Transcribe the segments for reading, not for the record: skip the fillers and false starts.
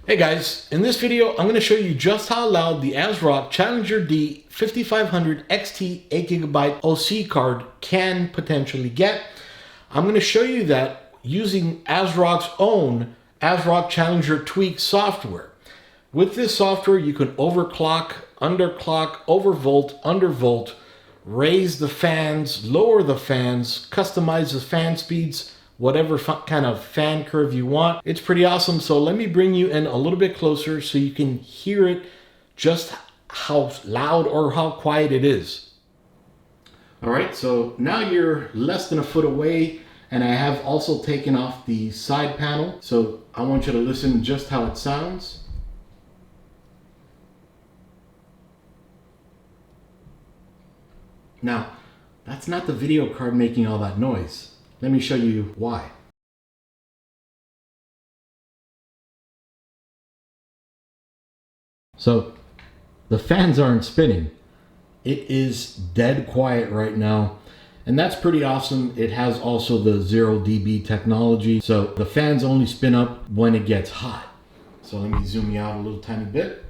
Hey guys, in this video I'm going to show you just how loud the Asrock Challenger D 5500 XT 8GB OC card can potentially get. I'm going to show you that using Asrock's own Asrock Challenger Tweak software. With this software you can overclock, underclock, overvolt, undervolt, raise the fans, lower the fans, customize the fan speeds, whatever kind of fan curve you want. It's pretty awesome. So let me bring you in a little bit closer so you can hear it, just how loud or how quiet it is. All right, so now you're less than a foot away, and I have also taken off the side panel. So I want you to listen just how it sounds. Now, that's not the video card making all that noise. Let me show you why. So the fans aren't spinning. It is dead quiet right now, and that's pretty awesome. It has also the 0 dB technology, so the fans only spin up when it gets hot. So let me zoom you out a little tiny bit.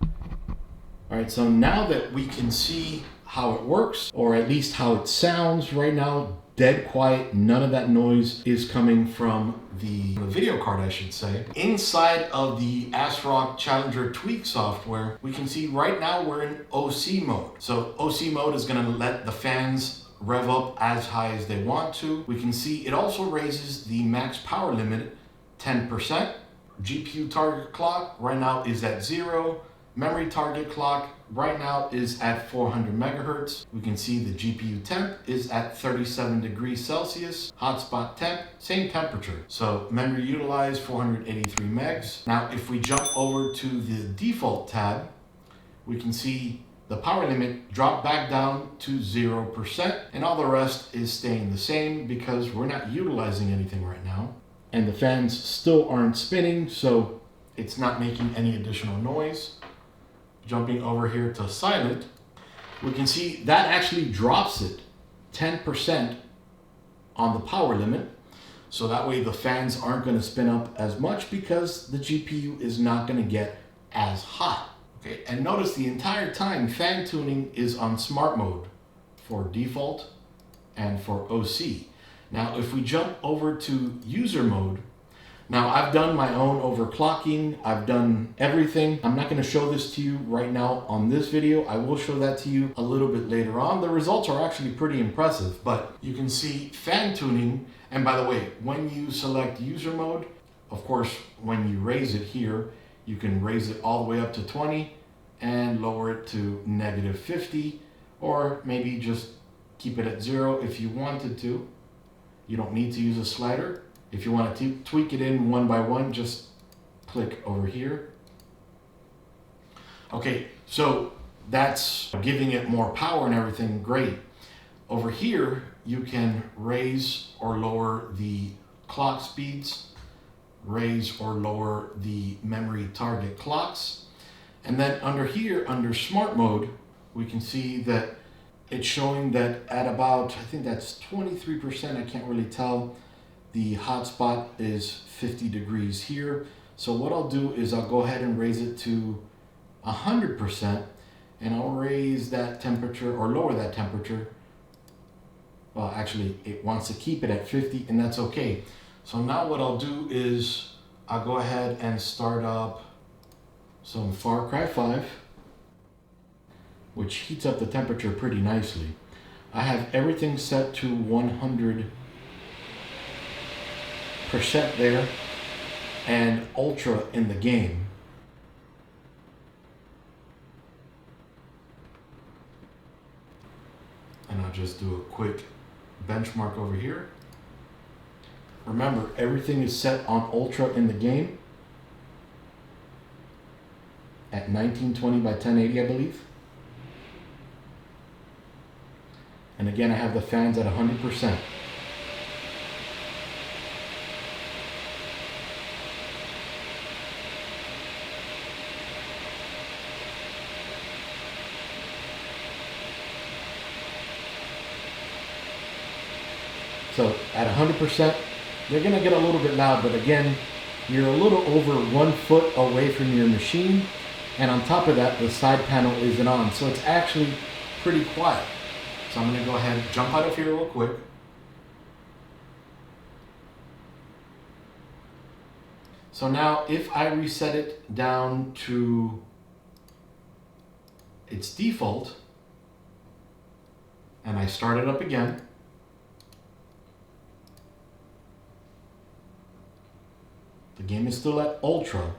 All right, so now that we can see how it works, or at least how it sounds right now, dead quiet, none of that noise is coming from the video card, I should say. Inside of the Asrock Challenger Tweak software, we can see right now we're in OC mode. So OC mode is gonna let the fans rev up as high as they want to. We can see it also raises the max power limit 10%. GPU target clock right now is at 0. Memory target clock right now is at 400 megahertz. We can see the GPU temp is at 37 degrees Celsius. Hotspot temp, same temperature. So memory utilized 483 megs. Now, if we jump over to the default tab, we can see the power limit drop back down to 0%, and all the rest is staying the same because we're not utilizing anything right now. And the fans still aren't spinning, so it's not making any additional noise. Jumping over here to silent, we can see that actually drops it 10% on the power limit. So that way the fans aren't going to spin up as much because the GPU is not going to get as hot. Okay, and notice the entire time fan tuning is on smart mode for default and for OC. Now if we jump over to user mode, now I've done my own overclocking, I've done everything. I'm not going to show this to you right now on this video. I will show that to you a little bit later on. The results are actually pretty impressive, but you can see fan tuning. And by the way, when you select user mode, of course, when you raise it here, you can raise it all the way up to 20 and lower it to -50, or maybe just keep it at 0 if you wanted to. You don't need to use a slider. If you want to tweak it in one by one, just click over here. Okay, so that's giving it more power and everything, great. Over here, you can raise or lower the clock speeds, raise or lower the memory target clocks. And then under here, under smart mode, we can see that it's showing that at about, I think that's 23%, I can't really tell. The hotspot is 50 degrees here. So what I'll do is I'll go ahead and raise it to 100%, and I'll raise that temperature or lower that temperature. Well, actually it wants to keep it at 50, and that's okay. So now what I'll do is I'll go ahead and start up some Far Cry 5, which heats up the temperature pretty nicely. I have everything set to 100% there and ultra in the game. And I'll just do a quick benchmark over here. Remember, everything is set on ultra in the game at 1920 by 1080, I believe. And again, I have the fans at 100%. So at 100%, they're gonna get a little bit loud, but again, you're a little over 1 foot away from your machine, and on top of that, the side panel isn't on, so it's actually pretty quiet. So I'm going to go ahead and jump out of here real quick. So now if I reset it down to its default, and I start it up again, the game is still at Ultra.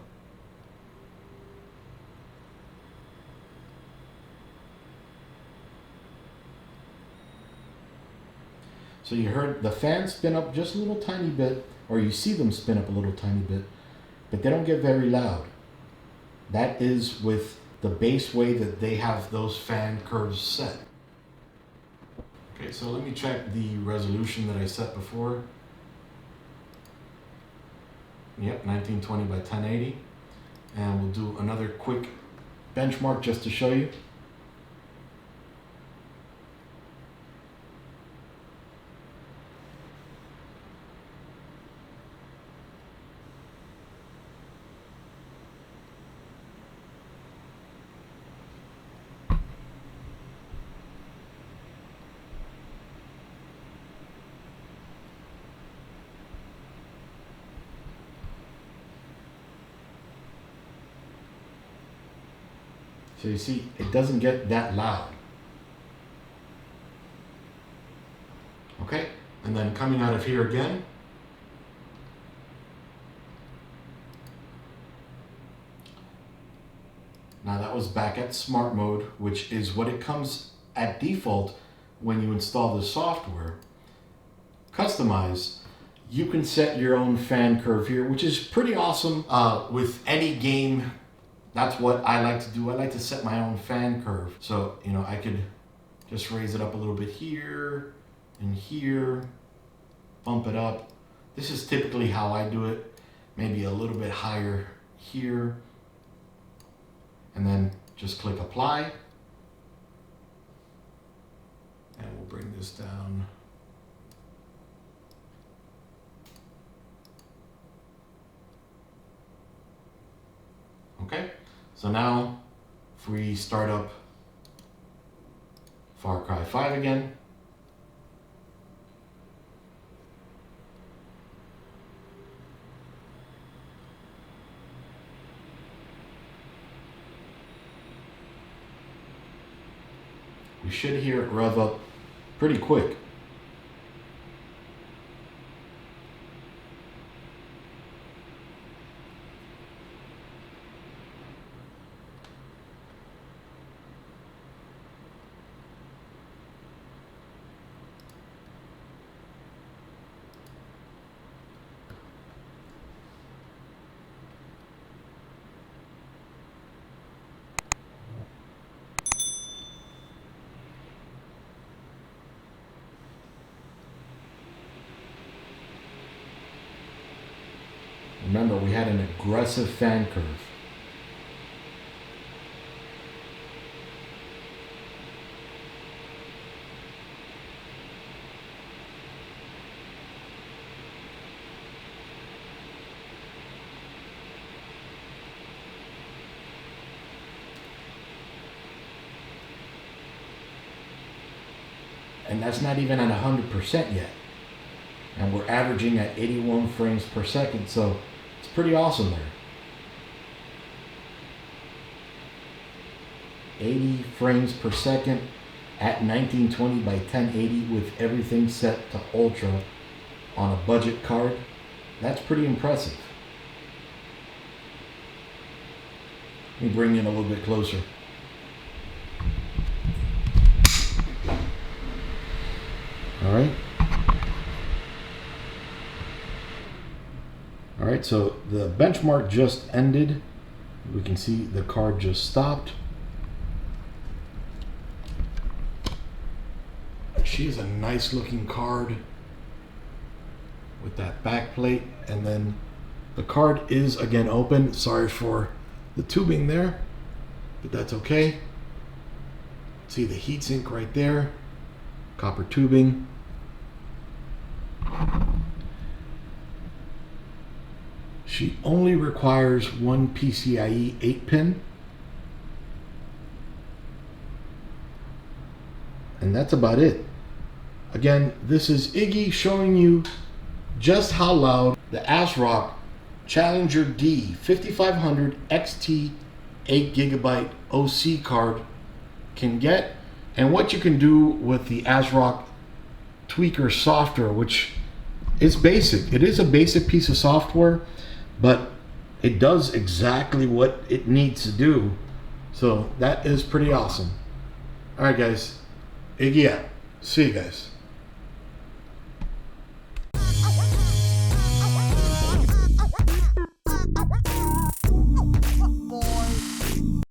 So you heard the fans spin up just a little tiny bit, or you see them spin up a little tiny bit, but they don't get very loud. That is with the base way that they have those fan curves set. Okay, so let me check the resolution that I set before. Yep, 1920 by 1080. And we'll do another quick benchmark just to show you. So you see, it doesn't get that loud. Okay, and then coming out of here again. Now that was back at smart mode, which is what it comes at default when you install the software. Customize, you can set your own fan curve here, which is pretty awesome with any game. That's what I like to do. I like to set my own fan curve. So, you know, I could just raise it up a little bit here and here, bump it up. This is typically how I do it. Maybe a little bit higher here. And then just click apply. And we'll bring this down. Okay. So now, if we start up Far Cry 5 again, we should hear it rev up pretty quick. Remember, we had an aggressive fan curve. And that's not even at 100% yet. And we're averaging at 81 frames per second, so it's pretty awesome there. 80 frames per second at 1920 by 1080 with everything set to ultra on a budget card. That's pretty impressive. Let me bring in a little bit closer. All right. All right, so the benchmark just ended. We can see the card just stopped. She's a nice looking card with that back plate, and then the card is again open. Sorry for the tubing there, but that's okay. See the heatsink right there, copper tubing. She only requires one PCIe 8-pin. And that's about it. Again, this is Iggy showing you just how loud the Asrock Challenger D 5500 XT 8GB OC card can get, and what you can do with the Asrock Tweaker software, which is basic. It is a basic piece of software, but it does exactly what it needs to do. So that is pretty awesome. All right, guys. Iggy out. See you guys.